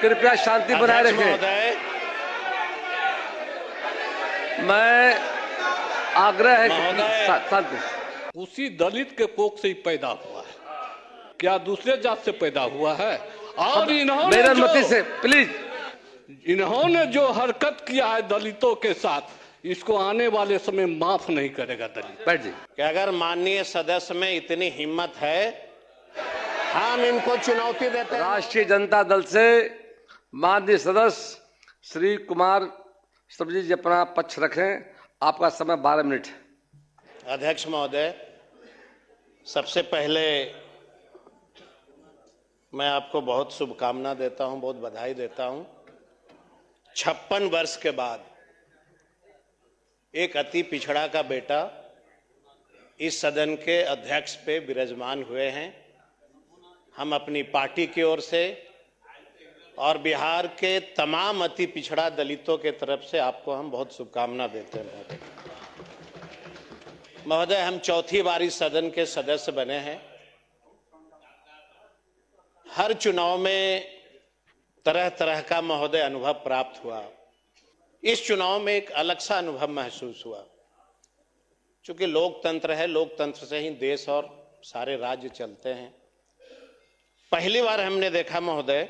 कृपया शांति बनाए रखें। महोदय, मैं आग्रह है महोदय, शांति। उसी दलित के कोख से ही पैदा हुआ है, क्या दूसरे जात से पैदा हुआ है? और इन्होंने जो हरकत किया है दलितों के साथ, इसको आने वाले समय माफ नहीं करेगा दलित। बैठ जी। कि अगर माननीय सदस्य में इतनी हिम्मत है, हम इनको चुनौती देते हैं। राष्ट्रीय जनता दल से माननीय सदस्य श्री कुमार सब्जी जी अपना पक्ष रखें। आपका समय 12 मिनट है। अध्यक्ष महोदय, सबसे पहले मैं आपको बहुत शुभकामना देता हूं, बहुत बधाई देता हूं। 56 वर्ष के बाद एक अति पिछड़ा का बेटा इस सदन के अध्यक्ष पे विराजमान हुए हैं। हम अपनी पार्टी की ओर से और बिहार के तमाम अति पिछड़ा दलितों के तरफ से आपको हम बहुत शुभकामना देते हैं। महोदय, हम चौथी बार इस सदन के सदस्य बने हैं। हर चुनाव में तरह तरह का महोदय अनुभव प्राप्त हुआ। इस चुनाव में एक अलग सा अनुभव महसूस हुआ। चूंकि लोकतंत्र है, लोकतंत्र से ही देश और सारे राज्य चलते हैं। पहली बार हमने देखा महोदय,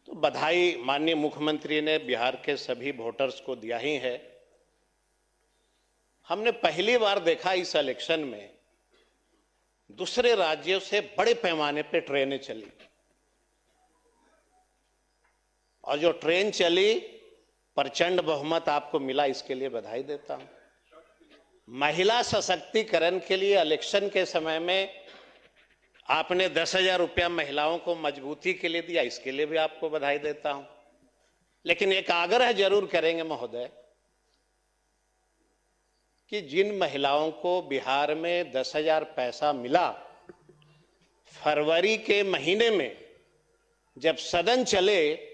तो बधाई माननीय मुख्यमंत्री ने बिहार के सभी वोटर्स को दिया ही है। हमने पहली बार देखा इस इलेक्शन में दूसरे राज्यों से बड़े पैमाने पे ट्रेनें चली, और जो ट्रेन चली प्रचंड बहुमत आपको मिला, इसके लिए बधाई देता हूं। महिला सशक्तिकरण के लिए इलेक्शन के समय में आपने 10,000 रुपया महिलाओं को मजबूती के लिए दिया, इसके लिए भी आपको बधाई देता हूं। लेकिन एक आग्रह जरूर करेंगे महोदय कि जिन महिलाओं को बिहार में 10,000 पैसा मिला, फरवरी के महीने में जब सदन चले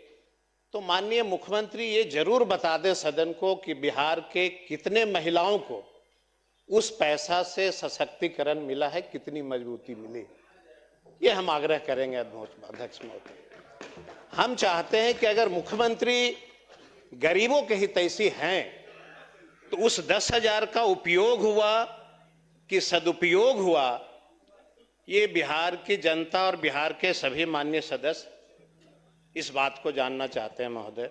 तो माननीय मुख्यमंत्री ये जरूर बता दें सदन को कि बिहार के कितने महिलाओं को उस पैसा से सशक्तिकरण मिला है, कितनी मजबूती मिली। ये हम आग्रह करेंगे अध्यक्ष महोदय। हम चाहते हैं कि अगर मुख्यमंत्री गरीबों के हितैषी हैं तो उस 10,000 का उपयोग हुआ कि सदुपयोग हुआ, ये बिहार की जनता और बिहार के सभी माननीय सदस्य इस बात को जानना चाहते हैं महोदय।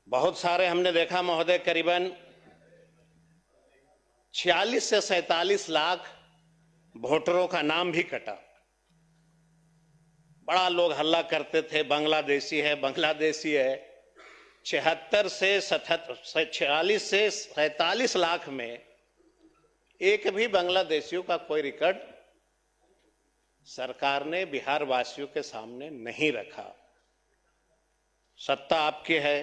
बहुत सारे हमने देखा महोदय, करीबन 46 से 47 लाख वोटरों का नाम भी कटा। बड़ा लोग हल्ला करते थे, बांग्लादेशी है, बांग्लादेशी है। 46 से 47 लाख में एक भी बांग्लादेशियों का कोई रिकॉर्ड सरकार ने बिहार वासियों के सामने नहीं रखा। सत्ता आपकी है,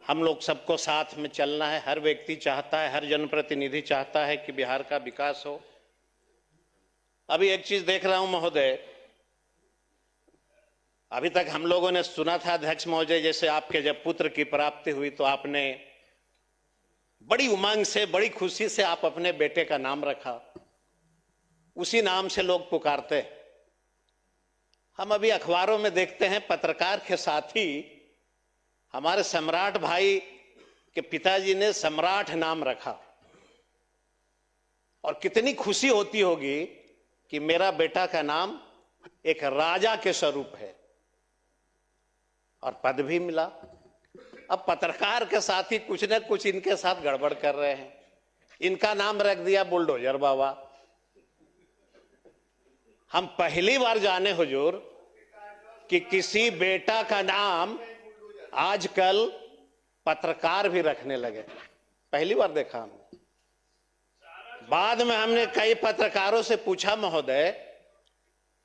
हम लोग सबको साथ में चलना है। हर व्यक्ति चाहता है, हर जनप्रतिनिधि चाहता है कि बिहार का विकास हो। अभी एक चीज देख रहा हूं महोदय, अभी तक हम लोगों ने सुना था अध्यक्ष महोदय, जैसे आपके जब पुत्र की प्राप्ति हुई तो आपने बड़ी उमंग से, बड़ी खुशी से आप अपने बेटे का नाम रखा, उसी नाम से लोग पुकारते हैं। हम अभी अखबारों में देखते हैं पत्रकार के साथ ही हमारे सम्राट भाई के पिताजी ने सम्राट नाम रखा, और कितनी खुशी होती होगी कि मेरा बेटा का नाम एक राजा के स्वरूप है, और पद भी मिला। अब पत्रकार के साथ ही कुछ न कुछ इनके साथ गड़बड़ कर रहे हैं। इनका नाम रख दिया बुलडोजर बाबा। हम पहली बार जाने हुजूर कि किसी बेटा का नाम आजकल पत्रकार भी रखने लगे। पहली बार देखा हमने। बाद में हमने कई पत्रकारों से पूछा महोदय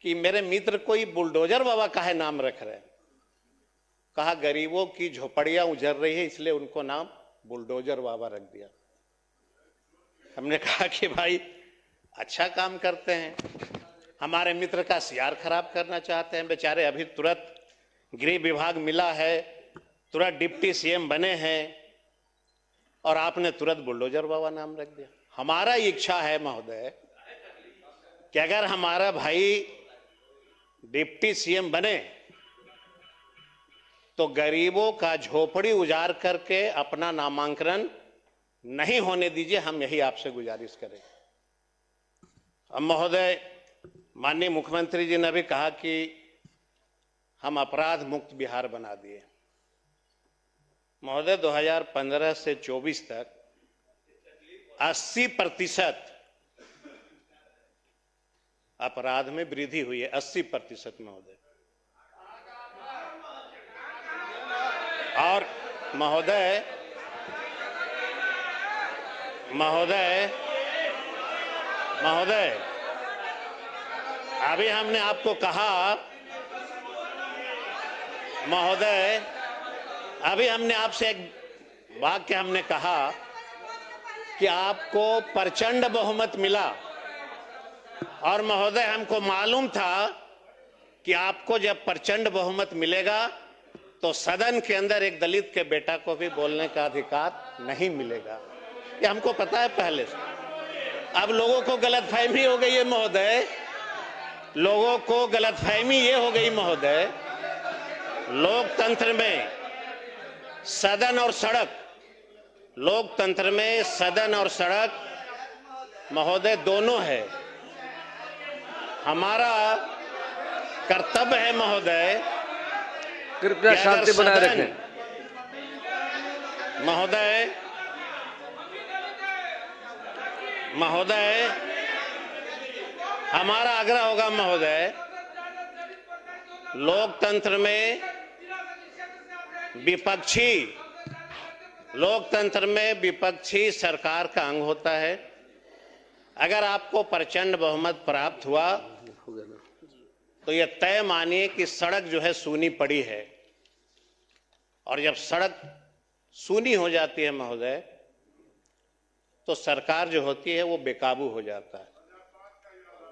कि मेरे मित्र कोई बुलडोजर बाबा काहे नाम रख रहे हैं? कहा गरीबों की झोपड़ियां उजड़ रही है, इसलिए उनको नाम बुलडोजर बाबा रख दिया। हमने कहा कि भाई अच्छा काम करते हैं, हमारे मित्र का सीआर खराब करना चाहते हैं। बेचारे अभी तुरंत गृह विभाग मिला है, तुरंत डिप्टी सीएम बने हैं, और आपने तुरंत बुलडोजर बाबा नाम रख दिया। हमारा इच्छा है महोदय कि अगर हमारा भाई डिप्टी सीएम बने तो गरीबों का झोपड़ी उजाड़ करके अपना नामांकन नहीं होने दीजिए, हम यही आपसे गुजारिश करें। अब महोदय, माननीय मुख्यमंत्री जी ने भी कहा कि हम अपराध मुक्त बिहार बना दिए। महोदय, 2015 से 24 तक 80% अपराध में वृद्धि हुई है, 80% महोदय। और महोदय महोदय महोदय अभी हमने आपको कहा, महोदय अभी हमने आपसे एक वाक्य हमने कहा कि आपको प्रचंड बहुमत मिला, और महोदय हमको मालूम था कि आपको जब प्रचंड बहुमत मिलेगा तो सदन के अंदर एक दलित के बेटा को भी बोलने का अधिकार नहीं मिलेगा। ये हमको पता है पहले से। अब लोगों को गलतफहमी हो गई है महोदय, लोगों को गलतफहमी ये हो गई महोदय, लोकतंत्र में सदन और सड़क, लोकतंत्र में सदन और सड़क महोदय दोनों है। हमारा कर्तव्य है महोदय, कृपया शांति बनाए रखें। महोदय हमारा आग्रह होगा महोदय, लोकतंत्र में विपक्षी सरकार का अंग होता है। अगर आपको प्रचंड बहुमत प्राप्त हुआ तो यह तय मानिए कि सड़क जो है सूनी पड़ी है, और जब सड़क सूनी हो जाती है महोदय तो सरकार जो होती है वो बेकाबू हो जाता है।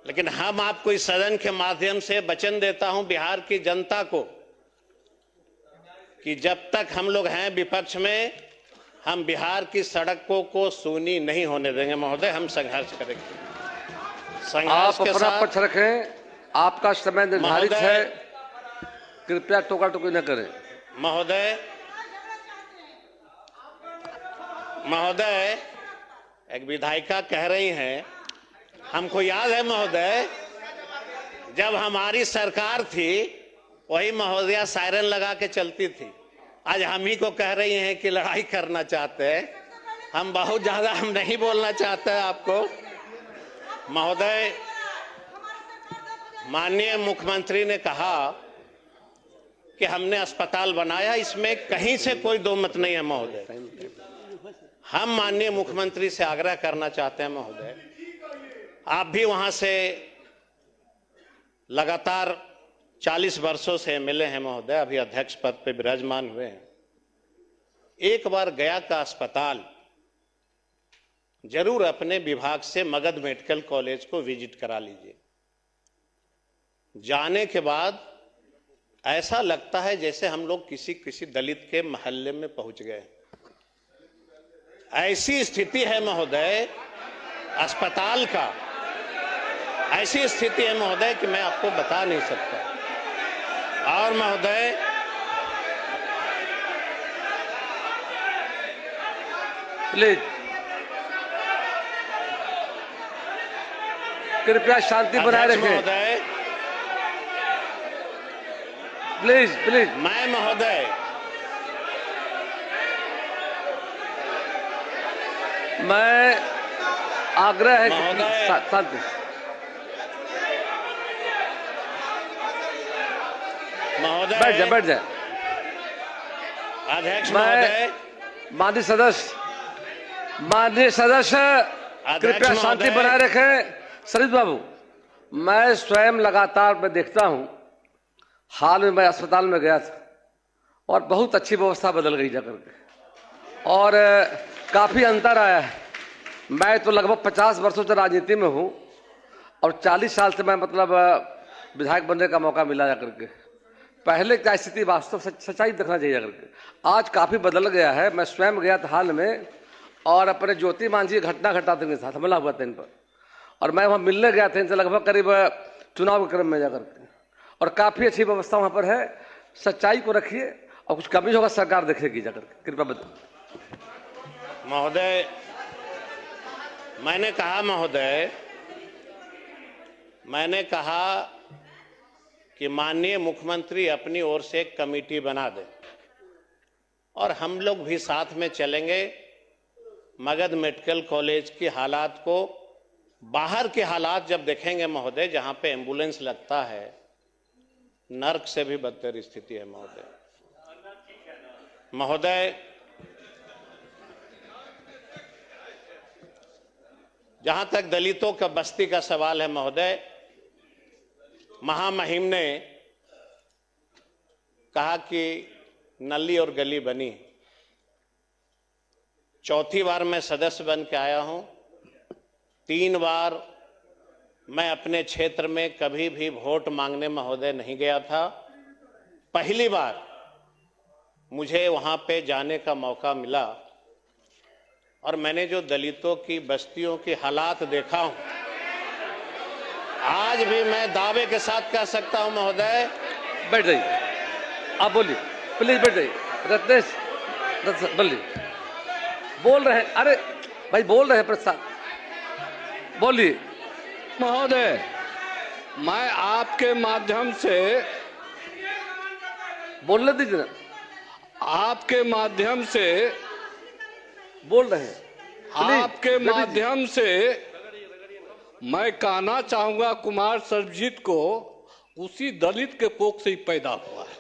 लेकिन हम आपको इस सदन के माध्यम से वचन देता हूं बिहार की जनता को कि जब तक हम लोग हैं विपक्ष में, हम बिहार की सड़कों को सूनी नहीं होने देंगे महोदय। हम संघर्ष करेंगे। संघर्ष आप के अपना साथ पक्ष रखें, आपका समय निर्धारित है, कृपया टोका टोकी न करें। महोदय एक विधायिका कह रही हैं, हमको याद है महोदय जब हमारी सरकार थी वही महोदया सायरन लगा के चलती थी। आज हम ही को कह रही हैं कि लड़ाई करना चाहते हैं। हम बहुत ज्यादा हम नहीं बोलना चाहते हैं आपको महोदय। माननीय मुख्यमंत्री ने कहा कि हमने अस्पताल बनाया, इसमें कहीं से कोई दो मत नहीं है महोदय। हम माननीय मुख्यमंत्री से आग्रह करना चाहते हैं महोदय, आप भी वहां से लगातार 40 वर्षों से एमएलए हैं महोदय, अभी अध्यक्ष पद पे विराजमान हुए हैं। एक बार गया का अस्पताल जरूर अपने विभाग से मगध मेडिकल कॉलेज को विजिट करा लीजिए। जाने के बाद ऐसा लगता है जैसे हम लोग किसी दलित के मोहल्ले में पहुंच गए। ऐसी स्थिति है महोदय अस्पताल का, ऐसी स्थिति है महोदय कि मैं आपको बता नहीं सकता। और महोदय प्लीज कृपया शांति बनाए रखें। महोदय प्लीज प्लीज मैं महोदय मैं आग्रह है महोदय। कि शांति। महोदय बैठ जाए। अध्यक्ष मैं महोदय माननीय सदस्य कृपया शांति महोदय। बनाए रखें। सरित बाबू, मैं स्वयं लगातार मैं देखता हूं, हाल में मैं अस्पताल में गया था और बहुत अच्छी व्यवस्था बदल गई जाकर के, और काफी अंतर आया है। मैं तो लगभग 50 वर्षों से राजनीति में हूं और 40 साल से मैं मतलब विधायक बनने का मौका मिला जाकर के। पहले क्या स्थिति वास्तव सच्चाई देखना चाहिए जाकर के, आज काफी बदल गया है। मैं स्वयं गया था हाल में और अपने ज्योति मांझी घटना घटा थे, साथ हमला हुआ था इन पर, और मैं वहां मिलने गया था इनसे लगभग करीब चुनाव के क्रम में जाकर के, और काफी अच्छी व्यवस्था वहां पर है। सच्चाई को रखिए और कुछ कमी होगा सरकार देखेगी जाकर, कृपया बताइए। महोदय, मैंने कहा कि माननीय मुख्यमंत्री अपनी ओर से एक कमेटी बना दे और हम लोग भी साथ में चलेंगे। मगध मेडिकल कॉलेज के हालात को, बाहर के हालात जब देखेंगे महोदय, जहां पे एम्बुलेंस लगता है, नर्क से भी बदतर स्थिति है महोदय। जहां तक दलितों का बस्ती का सवाल है महोदय, महामहिम ने कहा कि नली और गली बनी। चौथी बार मैं सदस्य बन के आया हूं। 3 बार मैं अपने क्षेत्र में कभी भी वोट मांगने महोदय नहीं गया था। पहली बार मुझे वहां पे जाने का मौका मिला और मैंने जो दलितों की बस्तियों की हालात देखा हूं, आज भी मैं दावे के साथ कह सकता हूं महोदय। बैठ जाइए, आप बोलिए, प्लीज बैठ जाइए। रत्नेश बोलिए, बोल रहे हैं। अरे भाई बोल रहे हैं प्रसाद, बोलिए। महोदय, मैं आपके माध्यम से, बोलने दीजिए ना, आपके माध्यम से बोल रहे हैं। आपके माध्यम से मैं कहना चाहूंगा, कुमार सर्वजीत को उसी दलित के कोख से ही पैदा हुआ है,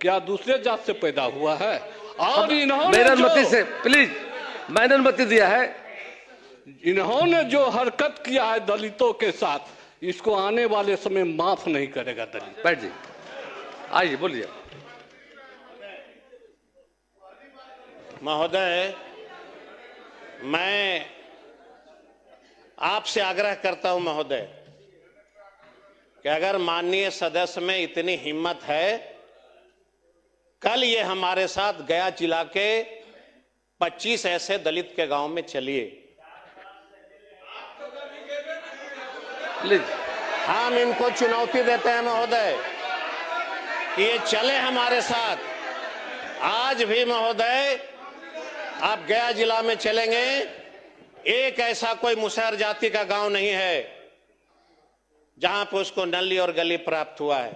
क्या दूसरे जात से पैदा हुआ है? और इन्होंने मेरी अनुमति से, प्लीज, मैंने अनुमति दिया है। इन्होंने जो हरकत किया है दलितों के साथ, इसको आने वाले समय माफ नहीं करेगा दलित। बैठ जाइए, आइए बोलिए। महोदय, मैं आपसे आग्रह करता हूं महोदय कि अगर माननीय सदस्य में इतनी हिम्मत है, कल ये हमारे साथ गया जिला के 25 ऐसे दलित के गांव में चलिए। प्लीज, हम इनको चुनौती देते हैं महोदय कि ये चले हमारे साथ। आज भी महोदय आप गया जिला में चलेंगे, एक ऐसा कोई मुसहर जाति का गांव नहीं है जहां पर उसको नली और गली प्राप्त हुआ है।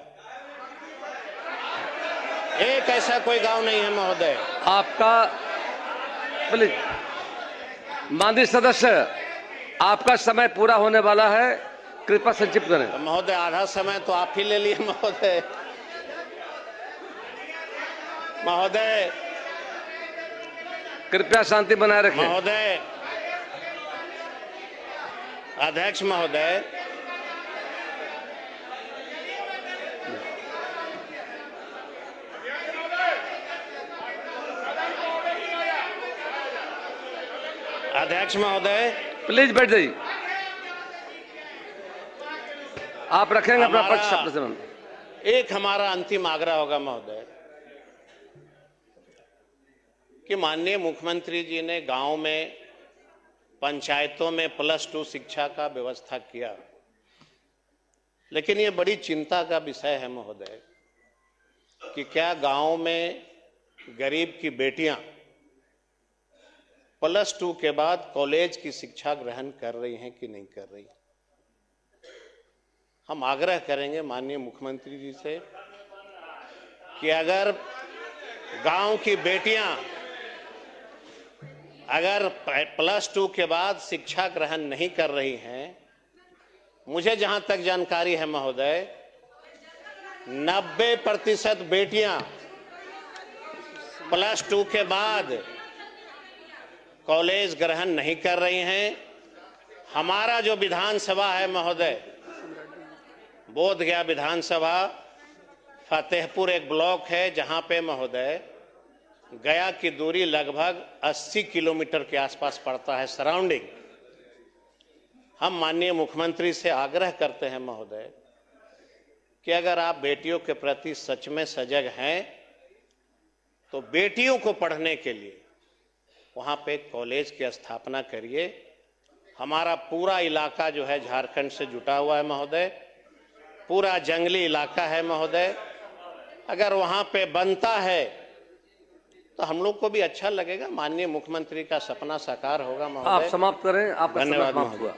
एक ऐसा कोई गांव नहीं है महोदय। आपका, प्लीज, माननीय सदस्य, आपका समय पूरा होने वाला है, कृपया संक्षिप्त करें। तो महोदय, आधा समय तो आप ही ले लिए महोदय। महोदय, कृपया शांति बनाए रखें। महोदय, अध्यक्ष महोदय, अध्यक्ष महोदय, प्लीज बैठ जाइए। आप रखेंगे अपना पक्ष शब्द से। एक हमारा अंतिम आग्रह होगा महोदय कि माननीय मुख्यमंत्री जी ने गांव में, पंचायतों में +2 शिक्षा का व्यवस्था किया, लेकिन ये बड़ी चिंता का विषय है महोदय कि क्या गांव में गरीब की बेटियां +2 के बाद कॉलेज की शिक्षा ग्रहण कर रही हैं कि नहीं कर रही। हम आग्रह करेंगे माननीय मुख्यमंत्री जी से कि अगर गांव की बेटियां अगर +2 के बाद शिक्षा ग्रहण नहीं कर रही हैं, मुझे जहां तक जानकारी है महोदय, 90% बेटियां +2 के बाद कॉलेज ग्रहण नहीं कर रही हैं। हमारा जो विधानसभा है महोदय, बोधगया विधानसभा, फतेहपुर एक ब्लॉक है जहां पे महोदय गया की दूरी लगभग 80 किलोमीटर के आसपास पड़ता है, सराउंडिंग। हम माननीय मुख्यमंत्री से आग्रह करते हैं महोदय कि अगर आप बेटियों के प्रति सच में सजग हैं तो बेटियों को पढ़ने के लिए वहां पे कॉलेज की स्थापना करिए। हमारा पूरा इलाका जो है झारखंड से जुटा हुआ है महोदय, पूरा जंगली इलाका है महोदय। अगर वहां पे बनता है तो हम लोग को भी अच्छा लगेगा, माननीय मुख्यमंत्री का सपना साकार होगा आप महोदय। समाप्त करें, आपका समय धन्यवाद समाप्त महोदय। हुआ।